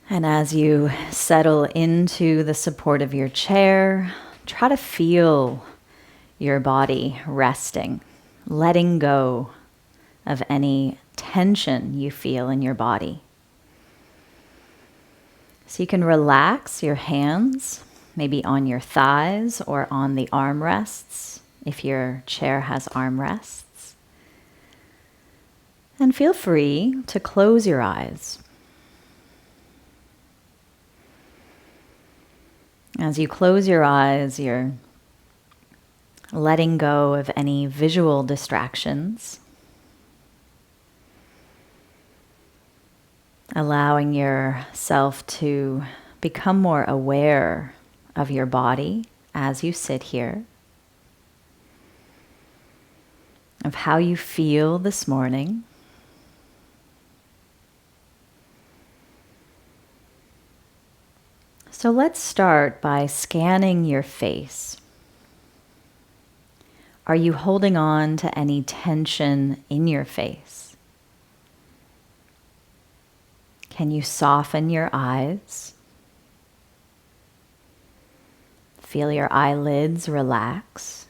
And as you settle into the support of your chair, try to feel your body resting, letting go of any tension you feel in your body. So you can relax your hands, maybe on your thighs or on the armrests, if your chair has armrests. And feel free to close your eyes. As you close your eyes, you're letting go of any visual distractions, allowing yourself to become more aware of your body as you sit here, of how you feel this morning. So let's start by scanning your face. Are you holding on to any tension in your face? Can you soften your eyes? Feel your eyelids relax.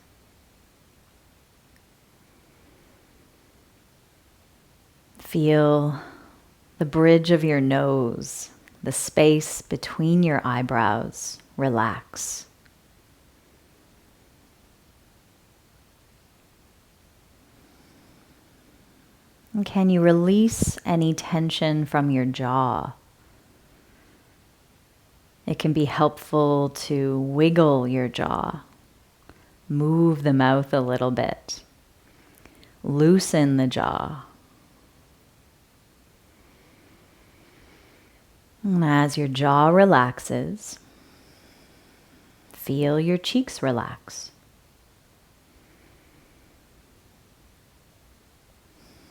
Feel the bridge of your nose, the space between your eyebrows, relax. And can you release any tension from your jaw? It can be helpful to wiggle your jaw, move the mouth a little bit, loosen the jaw. And as your jaw relaxes, feel your cheeks relax.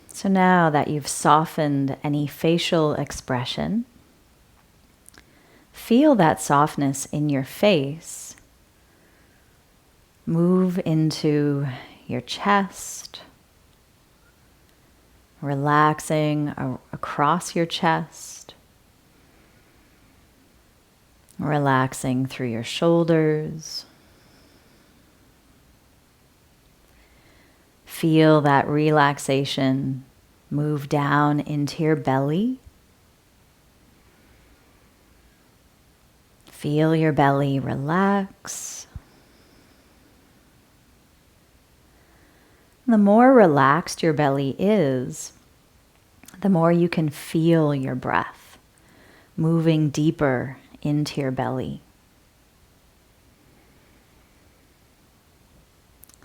So now that you've softened any facial expression, feel that softness in your face. Move into your chest, relaxing across your chest, relaxing through your shoulders. Feel that relaxation move down into your belly. Feel your belly relax. The more relaxed your belly is, the more you can feel your breath moving deeper into your belly.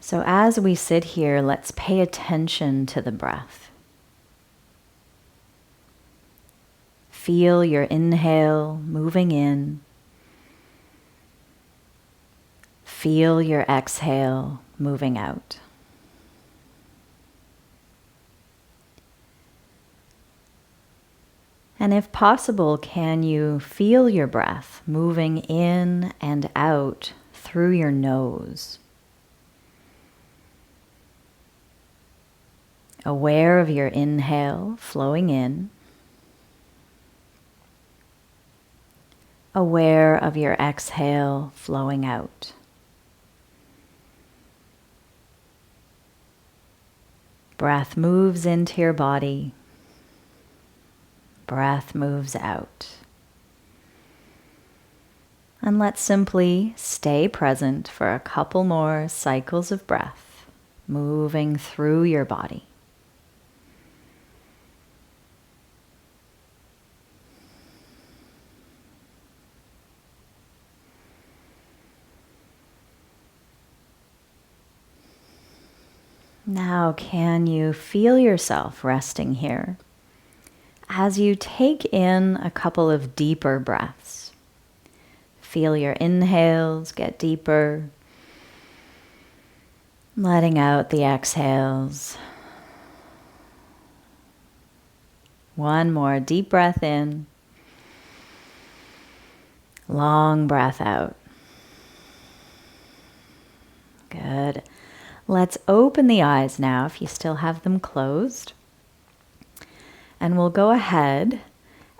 So as we sit here, let's pay attention to the breath. Feel your inhale moving in. Feel your exhale moving out. And if possible, can you feel your breath moving in and out through your nose? Aware of your inhale flowing in. Aware of your exhale flowing out. Breath moves into your body. Breath moves out. And let's simply stay present for a couple more cycles of breath, moving through your body. Now, can you feel yourself resting here as you take in a couple of deeper breaths? Feel your inhales get deeper, letting out the exhales. One more deep breath in, long breath out. Good. Let's open the eyes now if you still have them closed. And we'll go ahead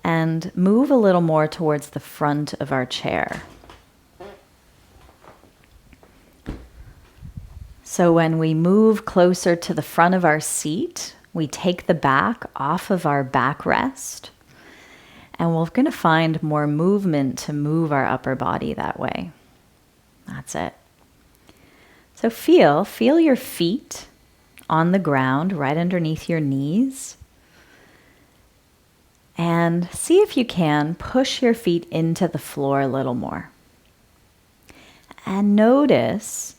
and move a little more towards the front of our chair. So when we move closer to the front of our seat, we take the back off of our backrest, and we're going to find more movement to move our upper body that way. That's it. So feel your feet on the ground right underneath your knees. And see if you can push your feet into the floor a little more. And notice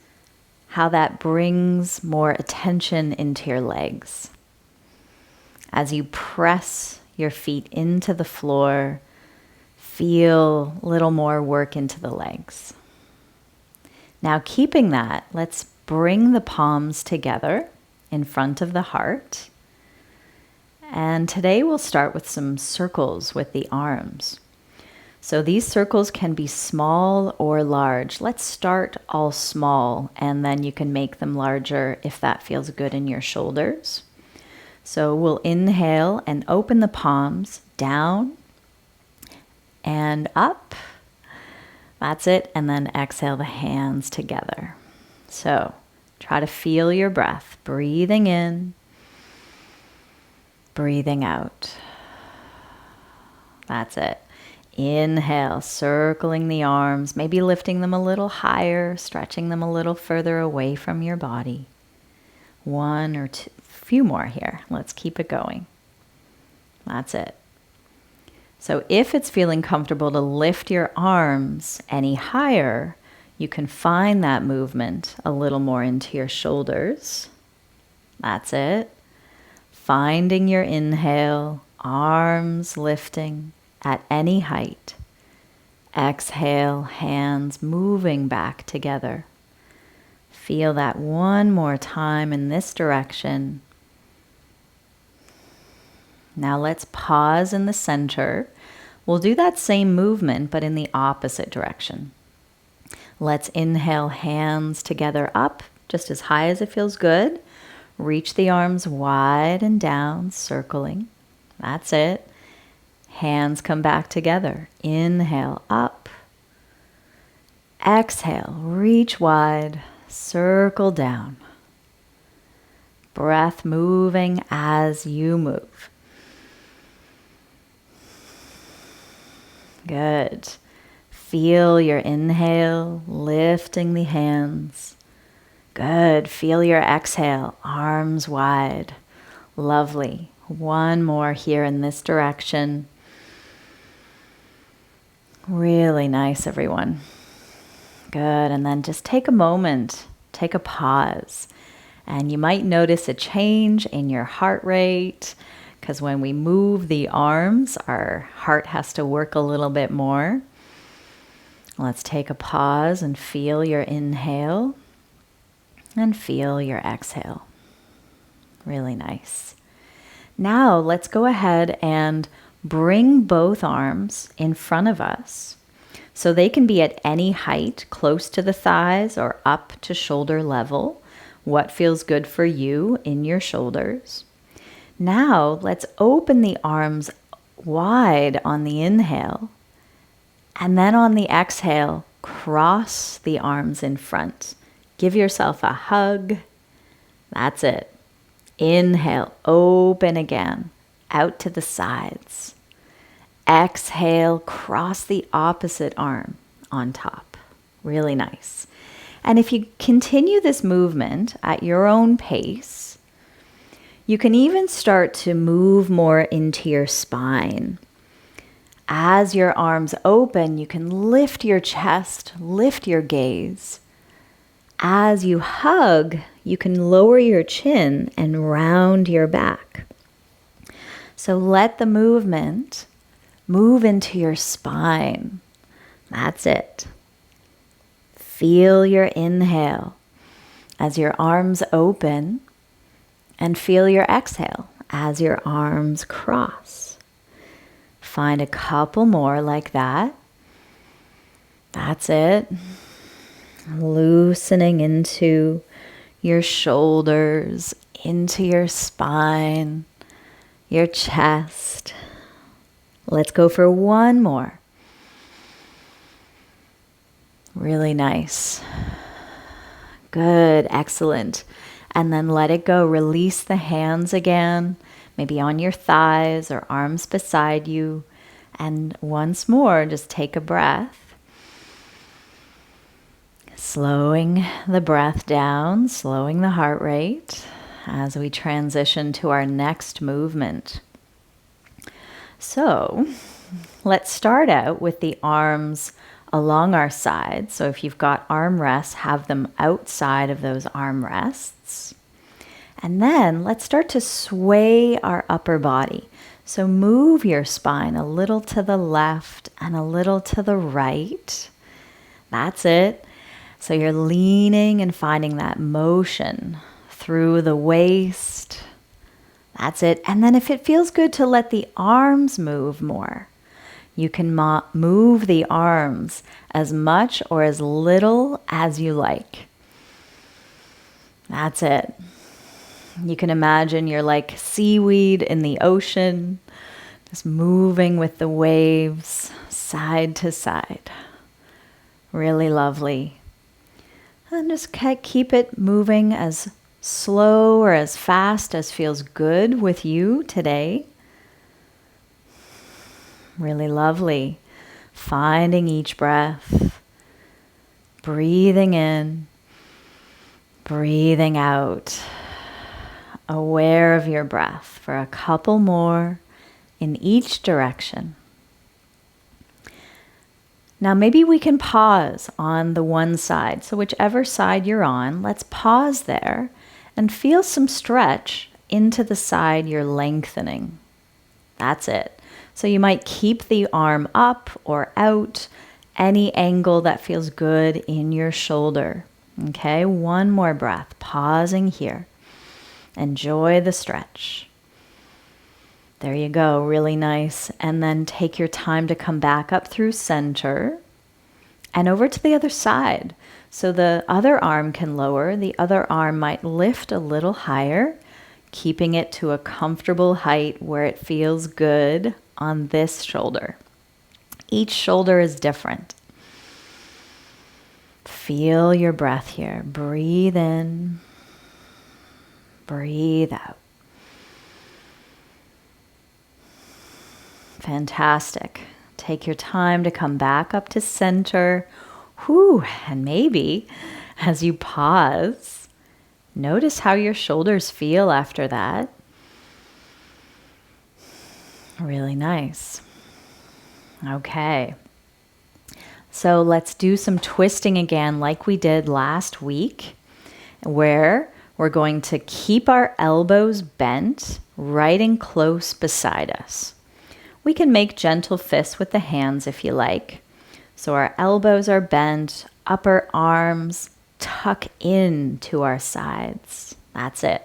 how that brings more attention into your legs. As you press your feet into the floor, feel a little more work into the legs. Now, keeping that, let's bring the palms together in front of the heart. And today we'll start with some circles with the arms. So these circles can be small or large. Let's start all small, and then you can make them larger if that feels good in your shoulders. So we'll inhale and open the palms down and up. That's it. And then exhale the hands together. So try to feel your breath, breathing in, breathing out. That's it. Inhale, circling the arms, maybe lifting them a little higher, stretching them a little further away from your body. One or two, few more here. Let's keep it going. That's it. So if it's feeling comfortable to lift your arms any higher, you can find that movement a little more into your shoulders. That's it. Finding your inhale, arms lifting at any height. Exhale, hands moving back together. Feel that one more time in this direction. Now let's pause in the center. We'll do that same movement, but in the opposite direction. Let's inhale, hands together up, just as high as it feels good. Reach the arms wide and down, circling. That's it. Hands come back together. Inhale, up. Exhale, reach wide, circle down. Breath moving as you move. Good. Feel your inhale, lifting the hands. Good. Feel your exhale, arms wide. Lovely. One more here in this direction. Really nice, everyone. Good. And then just take a moment, take a pause. And you might notice a change in your heart rate, because when we move the arms, our heart has to work a little bit more. Let's take a pause and feel your inhale and feel your exhale. Really nice. Now let's go ahead and bring both arms in front of us so they can be at any height, close to the thighs or up to shoulder level. What feels good for you in your shoulders. Now let's open the arms wide on the inhale, and then on the exhale, cross the arms in front. Give yourself a hug. That's it. Inhale, open again, out to the sides. Exhale, cross the opposite arm on top. Really nice. And if you continue this movement at your own pace, you can even start to move more into your spine. As your arms open, you can lift your chest, lift your gaze. As you hug, you can lower your chin and round your back. So let the movement move into your spine. That's it. Feel your inhale as your arms open, and feel your exhale as your arms cross. Find a couple more like that. That's it. Loosening into your shoulders, into your spine, your chest. Let's go for one more. Really nice. Good, excellent. And then let it go. Release the hands again, maybe on your thighs or arms beside you. And once more, just take a breath. Slowing the breath down, slowing the heart rate as we transition to our next movement. So let's start out with the arms along our sides. So if you've got arm rests, have them outside of those arm rests. And then let's start to sway our upper body. So move your spine a little to the left and a little to the right. That's it. So you're leaning and finding that motion through the waist. That's it. And then if it feels good to let the arms move more, you can move the arms as much or as little as you like. That's it. You can imagine you're like seaweed in the ocean, just moving with the waves side to side. Really lovely. And just keep it moving as slow or as fast as feels good with you today. Really lovely. Finding each breath, breathing in, breathing out. Aware of your breath for a couple more in each direction. Now maybe we can pause on the one side. So whichever side you're on, let's pause there and feel some stretch into the side you're lengthening. That's it. So you might keep the arm up or out, any angle that feels good in your shoulder. Okay, one more breath, pausing here. Enjoy the stretch. There you go, really nice. And then take your time to come back up through center and over to the other side. So the other arm can lower, the other arm might lift a little higher, keeping it to a comfortable height where it feels good on this shoulder. Each shoulder is different. Feel your breath here. Breathe in, breathe out. Fantastic. Take your time to come back up to center. Whew, and maybe as you pause, notice how your shoulders feel after that. Really nice. Okay. So let's do some twisting again like we did last week, where we're going to keep our elbows bent right and close beside us. We can make gentle fists with the hands if you like. So our elbows are bent, upper arms tuck in to our sides. That's it.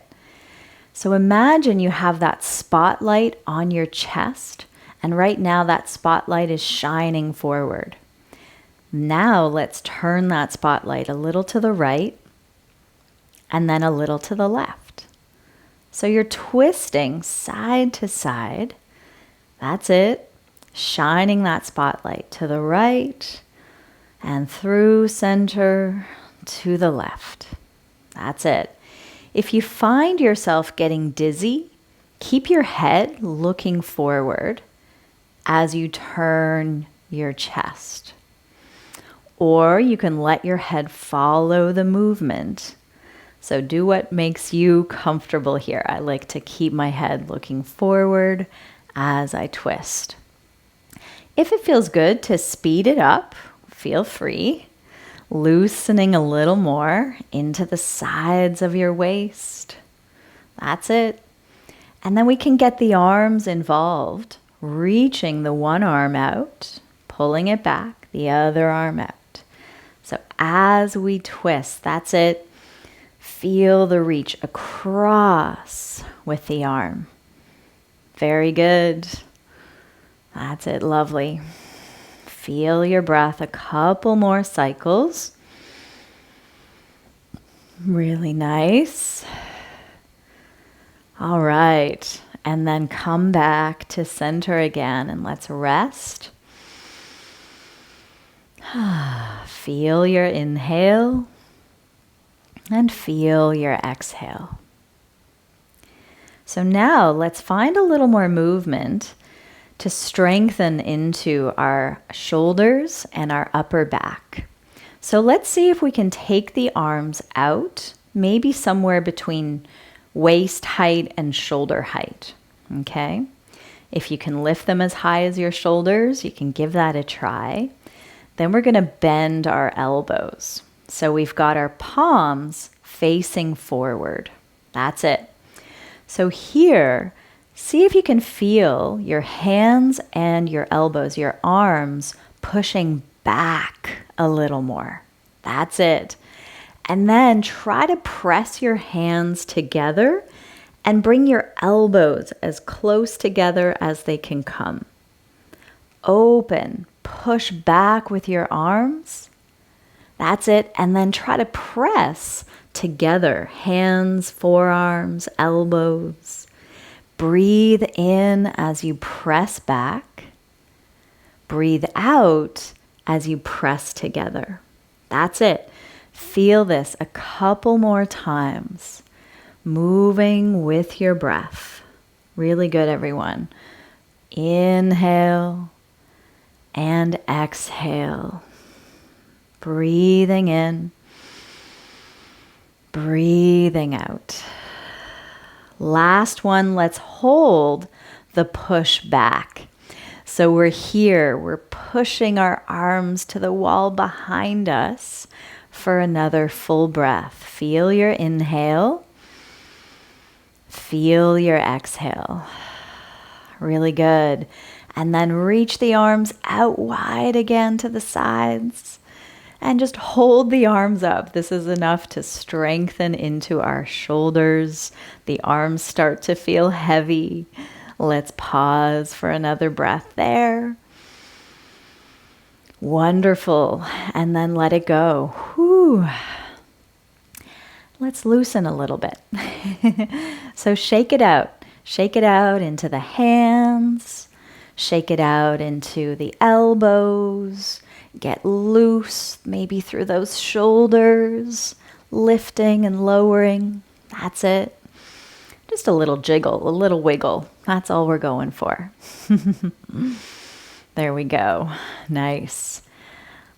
So imagine you have that spotlight on your chest, and right now that spotlight is shining forward. Now let's turn that spotlight a little to the right and then a little to the left. So you're twisting side to side. That's it. Shining that spotlight to the right and through center to the left. That's it. If you find yourself getting dizzy, keep your head looking forward as you turn your chest. Or you can let your head follow the movement. So do what makes you comfortable here. I like to keep my head looking forward as I twist. If it feels good to speed it up, feel free. Loosening a little more into the sides of your waist. That's it. And then we can get the arms involved, reaching the one arm out, pulling it back, the other arm out. So as we twist, that's it. Feel the reach across with the arm. Very good. That's it, lovely. Feel your breath a couple more cycles. Really nice. All right. And then come back to center again and let's rest. Feel your inhale and feel your exhale. So now let's find a little more movement to strengthen into our shoulders and our upper back. So let's see if we can take the arms out, maybe somewhere between waist height and shoulder height, okay? If you can lift them as high as your shoulders, you can give that a try. Then we're gonna bend our elbows. So we've got our palms facing forward. That's it. So here, see if you can feel your hands and your elbows, your arms pushing back a little more. That's it. And then try to press your hands together and bring your elbows as close together as they can come. Open, push back with your arms. That's it. And then try to press together, hands, forearms, elbows. Breathe in as you press back. Breathe out as you press together. That's it. Feel this a couple more times, moving with your breath. Really good, everyone. Inhale and exhale. Breathing in, breathing out. Last one, let's hold the push back. So we're here, we're pushing our arms to the wall behind us for another full breath. Feel your inhale, feel your exhale. Really good. And then reach the arms out wide again to the sides. And just hold the arms up. This is enough to strengthen into our shoulders. The arms start to feel heavy. Let's pause for another breath there. Wonderful. And then let it go. Whew. Let's loosen a little bit. So shake it out. Shake it out into the hands. Shake it out into the elbows. Get loose, maybe through those shoulders, lifting and lowering. That's it. Just a little jiggle, a little wiggle. That's all we're going for. There we go. Nice.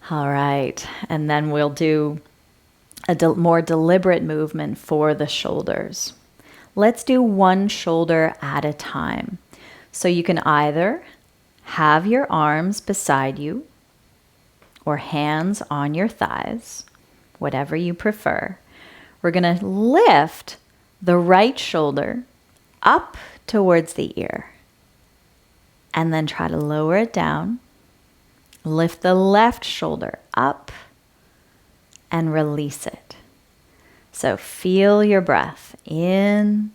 All right. And then we'll do a more deliberate movement for the shoulders. Let's do one shoulder at a time. So you can either have your arms beside you or hands on your thighs, whatever you prefer. We're going to lift the right shoulder up towards the ear and then try to lower it down. Lift the left shoulder up and release it. So feel your breath in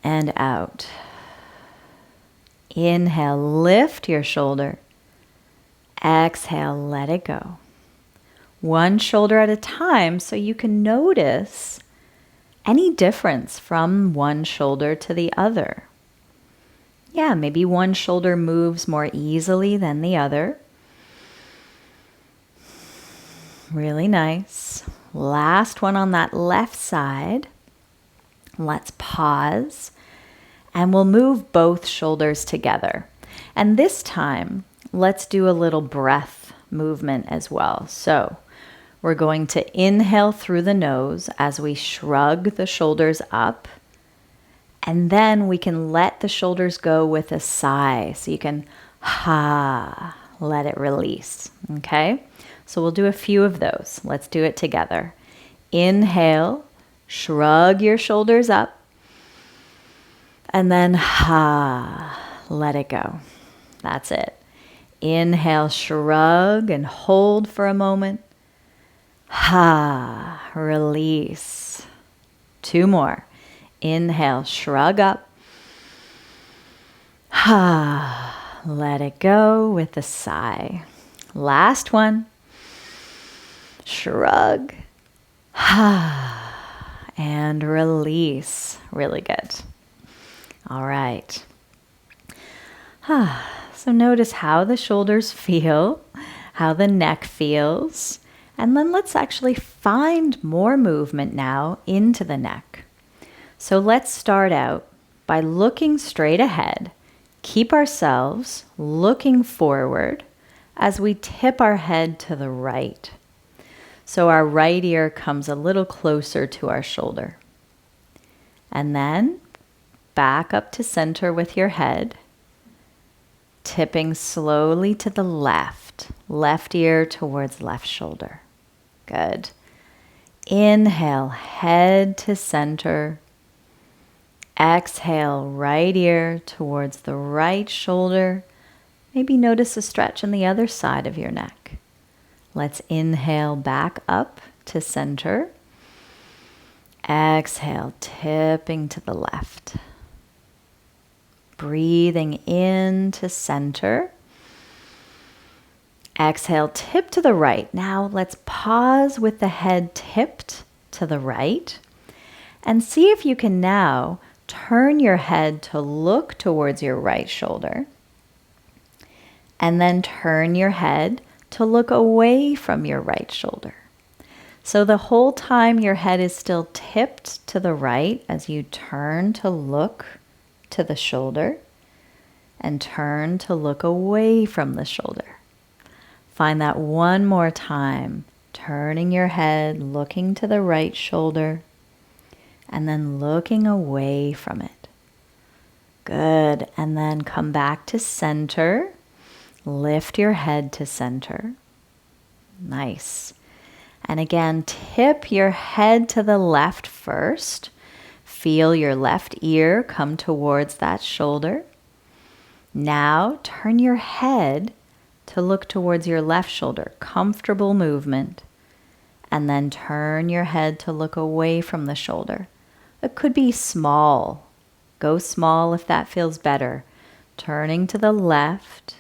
and out. Inhale, lift your shoulder. Exhale, let it go. One shoulder at a time so you can notice any difference from one shoulder to the other. Yeah, maybe one shoulder moves more easily than the other. Really nice. Last one on that left side. Let's pause and we'll move both shoulders together. And this time, let's do a little breath movement as well. So we're going to inhale through the nose as we shrug the shoulders up. And then we can let the shoulders go with a sigh. So you can let it release. Okay? So we'll do a few of those. Let's do it together. Inhale, shrug your shoulders up. And then let it go. That's it. Inhale, shrug and hold for a moment. Release. Two more. Inhale, shrug up. Let it go with a sigh. Last one. Shrug. And release. Really good. All right. So notice how the shoulders feel, how the neck feels, and then let's actually find more movement now into the neck. So let's start out by looking straight ahead. Keep ourselves looking forward as we tip our head to the right. So our right ear comes a little closer to our shoulder. And then back up to center with your head, tipping slowly to the left ear towards left shoulder. Good. Inhale, head to center. Exhale, right ear towards the right shoulder. Maybe notice a stretch on the other side of your neck. Let's inhale back up to center. Exhale, tipping to the left. Breathing in to center. Exhale, tip to the right. Now let's pause with the head tipped to the right and see if you can now turn your head to look towards your right shoulder and then turn your head to look away from your right shoulder. So the whole time your head is still tipped to the right as you turn to look to the shoulder and turn to look away from the shoulder. Find that one more time, turning your head, looking to the right shoulder, and then looking away from it. Good. And then come back to center. Lift your head to center. Nice. And again, tip your head to the left first. Feel your left ear come towards that shoulder. Now turn your head to look towards your left shoulder. Comfortable movement. And then turn your head to look away from the shoulder. It could be small. Go small if that feels better. Turning to the left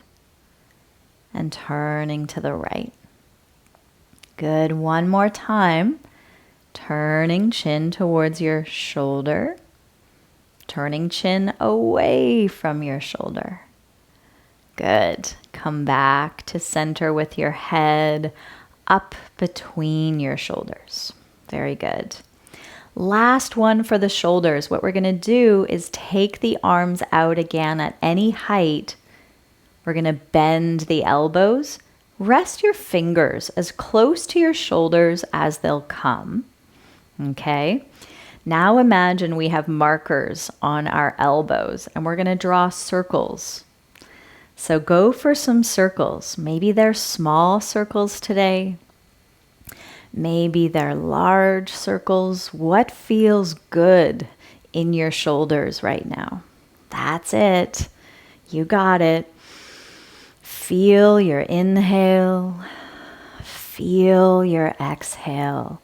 and turning to the right. Good. One more time. Turning chin towards your shoulder. Turning chin away from your shoulder. Good. Come back to center with your head up between your shoulders. Very good. Last one for the shoulders. What we're going to do is take the arms out again at any height. We're going to bend the elbows. Rest your fingers as close to your shoulders as they'll come. Okay? Now imagine we have markers on our elbows and we're going to draw circles. So go for some circles. Maybe they're small circles today. Maybe they're large circles. What feels good in your shoulders right now? That's it. You got it. Feel your inhale. Feel your exhale.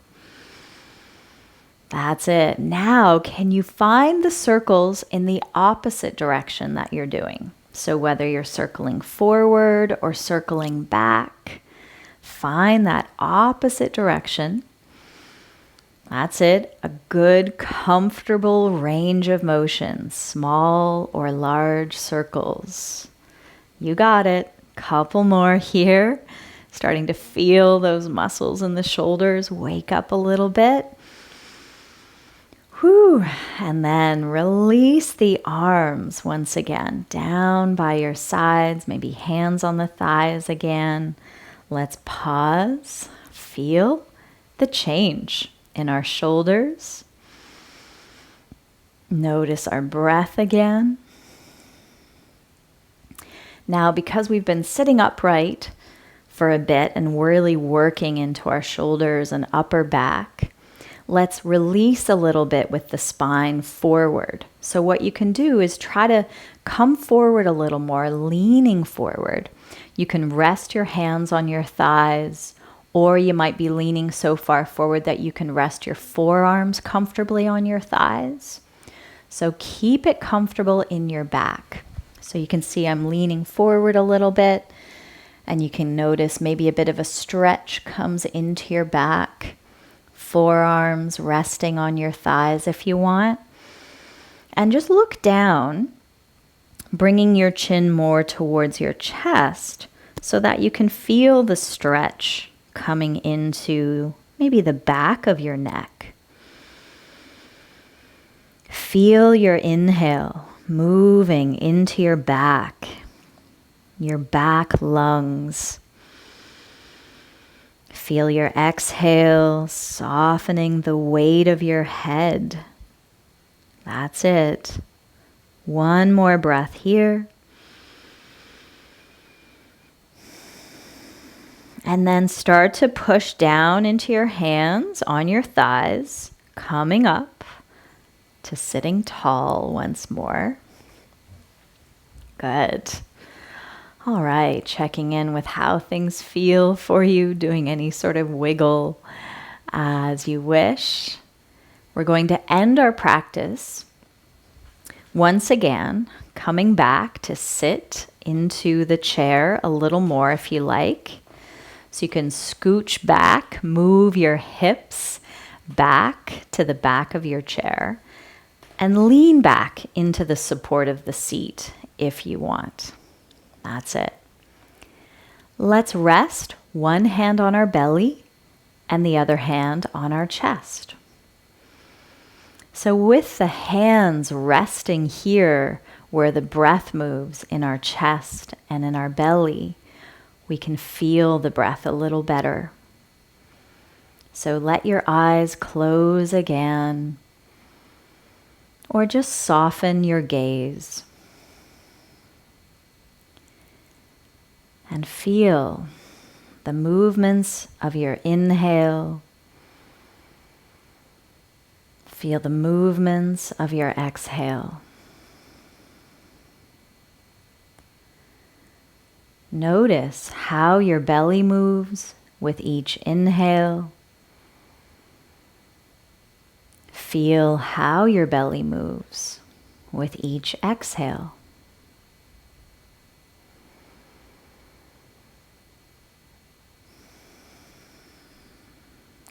That's it. Now, can you find the circles in the opposite direction that you're doing? So whether you're circling forward or circling back, find that opposite direction. That's it. A good, comfortable range of motion, small or large circles. You got it. Couple more here. Starting to feel those muscles in the shoulders wake up a little bit. Whew. And then release the arms once again, down by your sides, maybe hands on the thighs again. Let's pause, feel the change in our shoulders. Notice our breath again. Now, because we've been sitting upright for a bit and really working into our shoulders and upper back, let's release a little bit with the spine forward. So what you can do is try to come forward a little more, leaning forward. You can rest your hands on your thighs, or you might be leaning so far forward that you can rest your forearms comfortably on your thighs. So keep it comfortable in your back. So you can see I'm leaning forward a little bit, and you can notice maybe a bit of a stretch comes into your back. Forearms resting on your thighs if you want. And just look down, bringing your chin more towards your chest so that you can feel the stretch coming into maybe the back of your neck. Feel your inhale moving into your back lungs. Feel your exhale softening the weight of your head. That's it. One more breath here. And then start to push down into your hands on your thighs, coming up to sitting tall once more. Good. All right, checking in with how things feel for you, doing any sort of wiggle as you wish. We're going to end our practice once again, coming back to sit into the chair a little more if you like. So you can scooch back, move your hips back to the back of your chair, and lean back into the support of the seat if you want. That's it. Let's rest one hand on our belly and the other hand on our chest. So with the hands resting here where the breath moves in our chest and in our belly, we can feel the breath a little better. So let your eyes close again, or just soften your gaze. And feel the movements of your inhale. Feel the movements of your exhale. Notice how your belly moves with each inhale. Feel how your belly moves with each exhale.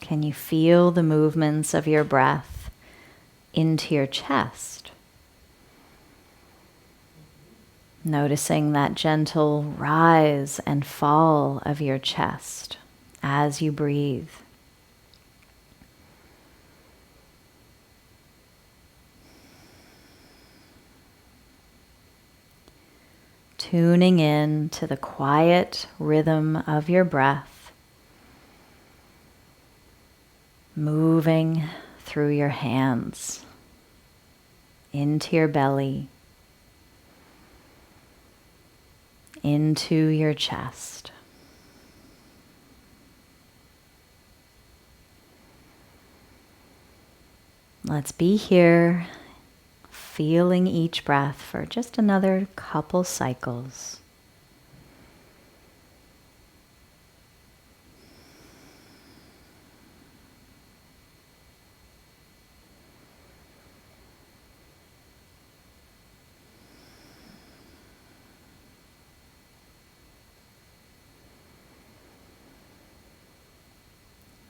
Can you feel the movements of your breath into your chest? Noticing that gentle rise and fall of your chest as you breathe. Tuning in to the quiet rhythm of your breath. Moving through your hands, into your belly, into your chest. Let's be here, feeling each breath for just another couple cycles.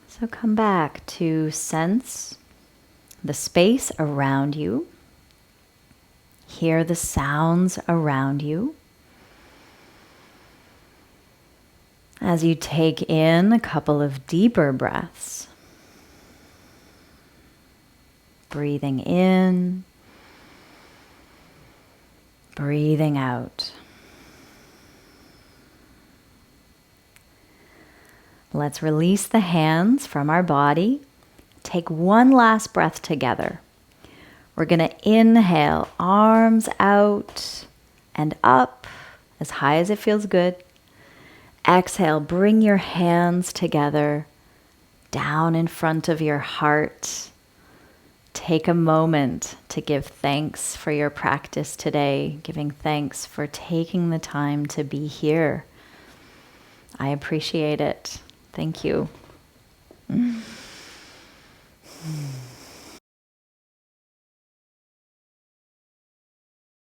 So come back to sense the space around you. Hear the sounds around you. As you take in a couple of deeper breaths. Breathing in, breathing out. Let's release the hands from our body. Take one last breath together. We're going to inhale, arms out and up as high as it feels good. Exhale, bring your hands together down in front of your heart. Take a moment to give thanks for your practice today, giving thanks for taking the time to be here. I appreciate it. Thank you.